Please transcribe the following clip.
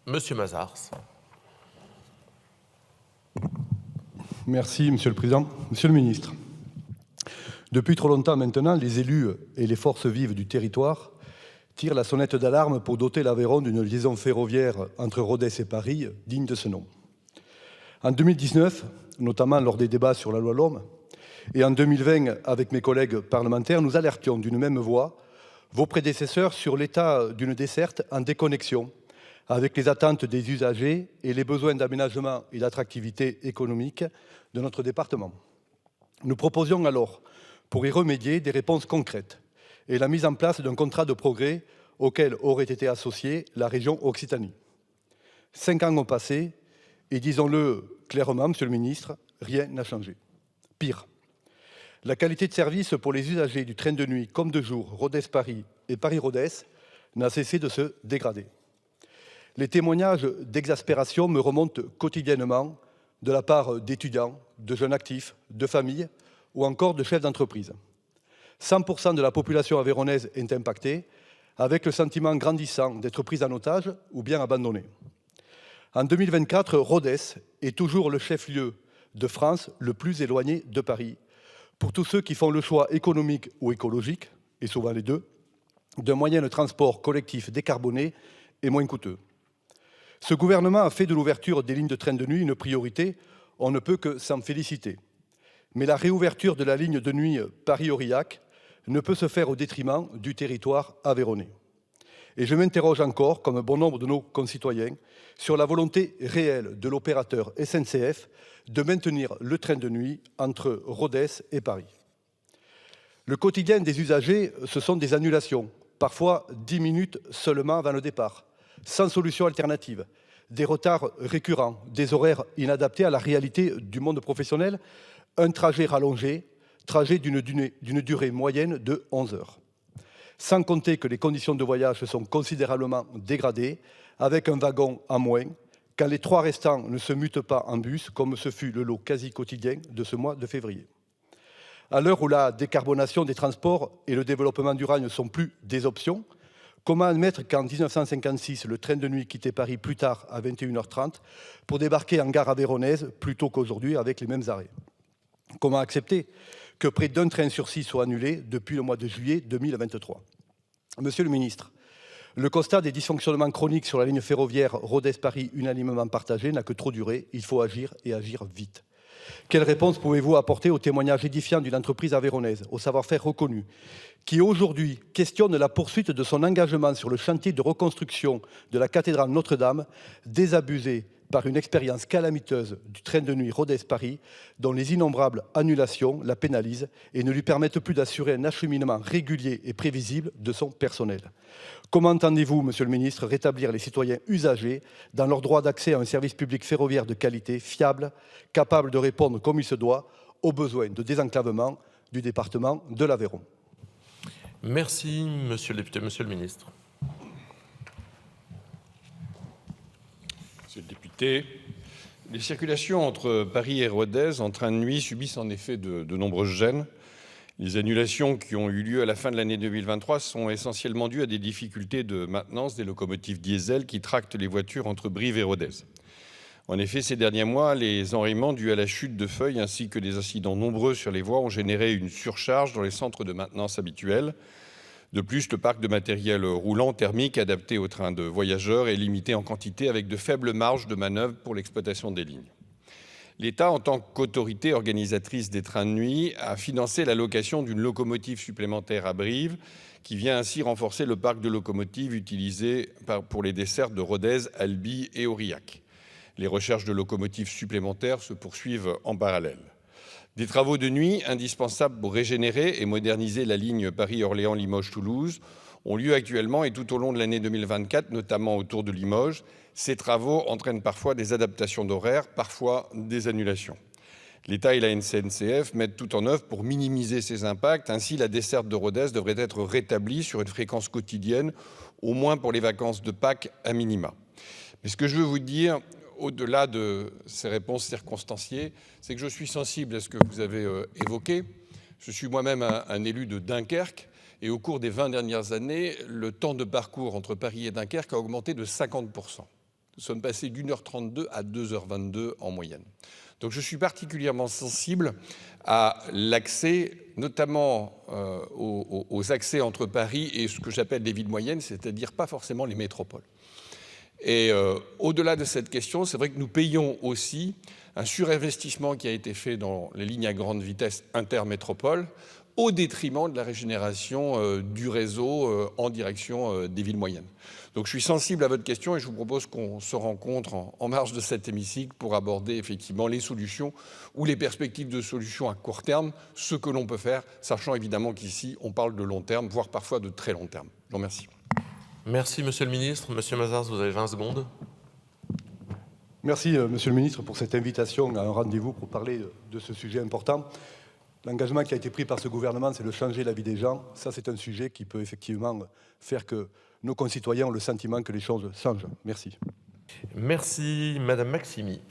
Monsieur Mazars. Merci, Monsieur le Président. Monsieur le Ministre, depuis trop longtemps maintenant, les élus et les forces vives du territoire tirent la sonnette d'alarme pour doter l'Aveyron d'une liaison ferroviaire entre Rodez et Paris digne de ce nom. En 2019, notamment lors des débats sur la loi LOM, et en 2020, avec mes collègues parlementaires, nous alertions d'une même voix vos prédécesseurs sur l'état d'une desserte en déconnexion avec les attentes des usagers et les besoins d'aménagement et d'attractivité économique de notre département. Nous proposions alors, pour y remédier, des réponses concrètes et la mise en place d'un contrat de progrès auquel aurait été associée la région Occitanie. 5 ans ont passé et, disons-le clairement, Monsieur le Ministre, rien n'a changé. Pire, la qualité de service pour les usagers du train de nuit comme de jour Rodez-Paris et Paris-Rodez n'a cessé de se dégrader. Les témoignages d'exaspération me remontent quotidiennement de la part d'étudiants, de jeunes actifs, de familles ou encore de chefs d'entreprise. 100% de la population aveyronnaise est impactée, avec le sentiment grandissant d'être prise en otage ou bien abandonnée. En 2024, Rodez est toujours le chef-lieu de France le plus éloigné de Paris, pour tous ceux qui font le choix économique ou écologique, et souvent les deux, d'un moyen de transport collectif décarboné et moins coûteux. Ce gouvernement a fait de l'ouverture des lignes de train de nuit une priorité, on ne peut que s'en féliciter. Mais la réouverture de la ligne de nuit Paris-Aurillac ne peut se faire au détriment du territoire aveyronnais. Et je m'interroge encore, comme bon nombre de nos concitoyens, sur la volonté réelle de l'opérateur SNCF de maintenir le train de nuit entre Rodez et Paris. Le quotidien des usagers, ce sont des annulations, parfois 10 minutes seulement avant le départ, sans solution alternative, des retards récurrents, des horaires inadaptés à la réalité du monde professionnel, un trajet rallongé, trajet d'une durée moyenne de 11 heures. Sans compter que les conditions de voyage se sont considérablement dégradées, avec un wagon en moins, quand les 3 restants ne se mutent pas en bus, comme ce fut le lot quasi quotidien de ce mois de février. À l'heure où la décarbonation des transports et le développement durable ne sont plus des options, comment admettre qu'en 1956, le train de nuit quittait Paris plus tard à 21h30 pour débarquer en gare aveyronnaise plus tôt qu'aujourd'hui avec les mêmes arrêts? Comment accepter que près d'un train sur 6 soit annulé depuis le mois de juillet 2023? Monsieur le ministre, le constat des dysfonctionnements chroniques sur la ligne ferroviaire Rodez-Paris unanimement partagé n'a que trop duré. Il faut agir et agir vite. Quelle réponse pouvez-vous apporter au témoignage édifiant d'une entreprise aveyronnaise, au savoir-faire reconnu, qui aujourd'hui questionne la poursuite de son engagement sur le chantier de reconstruction de la cathédrale Notre-Dame, désabusée par une expérience calamiteuse du train de nuit Rodez-Paris, dont les innombrables annulations la pénalisent et ne lui permettent plus d'assurer un acheminement régulier et prévisible de son personnel? Comment entendez-vous, Monsieur le Ministre, rétablir les citoyens usagers dans leur droit d'accès à un service public ferroviaire de qualité, fiable, capable de répondre comme il se doit aux besoins de désenclavement du département de l'Aveyron? Merci, Monsieur le député. Monsieur le Ministre. Monsieur le député, les circulations entre Paris et Rodez en train de nuit subissent en effet de nombreuses gênes. Les annulations qui ont eu lieu à la fin de l'année 2023 sont essentiellement dues à des difficultés de maintenance des locomotives diesel qui tractent les voitures entre Brive et Rodez. En effet, ces derniers mois, les enrayements dus à la chute de feuilles ainsi que des incidents nombreux sur les voies ont généré une surcharge dans les centres de maintenance habituels. De plus, le parc de matériel roulant thermique adapté aux trains de voyageurs est limité en quantité avec de faibles marges de manœuvre pour l'exploitation des lignes. L'État, en tant qu'autorité organisatrice des trains de nuit, a financé la location d'une locomotive supplémentaire à Brive, qui vient ainsi renforcer le parc de locomotives utilisé pour les dessertes de Rodez, Albi et Aurillac. Les recherches de locomotives supplémentaires se poursuivent en parallèle. Des travaux de nuit indispensables pour régénérer et moderniser la ligne Paris-Orléans-Limoges-Toulouse ont lieu actuellement et tout au long de l'année 2024, notamment autour de Limoges. Ces travaux entraînent parfois des adaptations d'horaires, parfois des annulations. L'État et la SNCF mettent tout en œuvre pour minimiser ces impacts. Ainsi, la desserte de Rodez devrait être rétablie sur une fréquence quotidienne, au moins pour les vacances de Pâques à minima. Mais ce que je veux vous dire, au-delà de ces réponses circonstanciées, c'est que je suis sensible à ce que vous avez évoqué. Je suis moi-même un élu de Dunkerque Et au cours des 20 dernières années, le temps de parcours entre Paris et Dunkerque a augmenté de 50%. Nous sommes passés d'1h32 à 2h22 en moyenne. Donc je suis particulièrement sensible à l'accès, notamment aux accès entre Paris et ce que j'appelle les villes moyennes, c'est-à-dire pas forcément les métropoles. Et au-delà de cette question, c'est vrai que nous payons aussi un surinvestissement qui a été fait dans les lignes à grande vitesse intermétropole, au détriment de la régénération du réseau en direction des villes moyennes. Donc je suis sensible à votre question et je vous propose qu'on se rencontre en marge de cet hémicycle pour aborder effectivement les solutions ou les perspectives de solutions à court terme, ce que l'on peut faire, sachant évidemment qu'ici on parle de long terme, voire parfois de très long terme. Je vous remercie. Merci, Monsieur le Ministre. Monsieur Mazars, vous avez 20 secondes. Merci, Monsieur le Ministre, pour cette invitation à un rendez-vous pour parler de ce sujet important. L'engagement qui a été pris par ce gouvernement, c'est de changer la vie des gens. Ça, c'est un sujet qui peut effectivement faire que nos concitoyens ont le sentiment que les choses changent. Merci. Merci, Madame Maximi.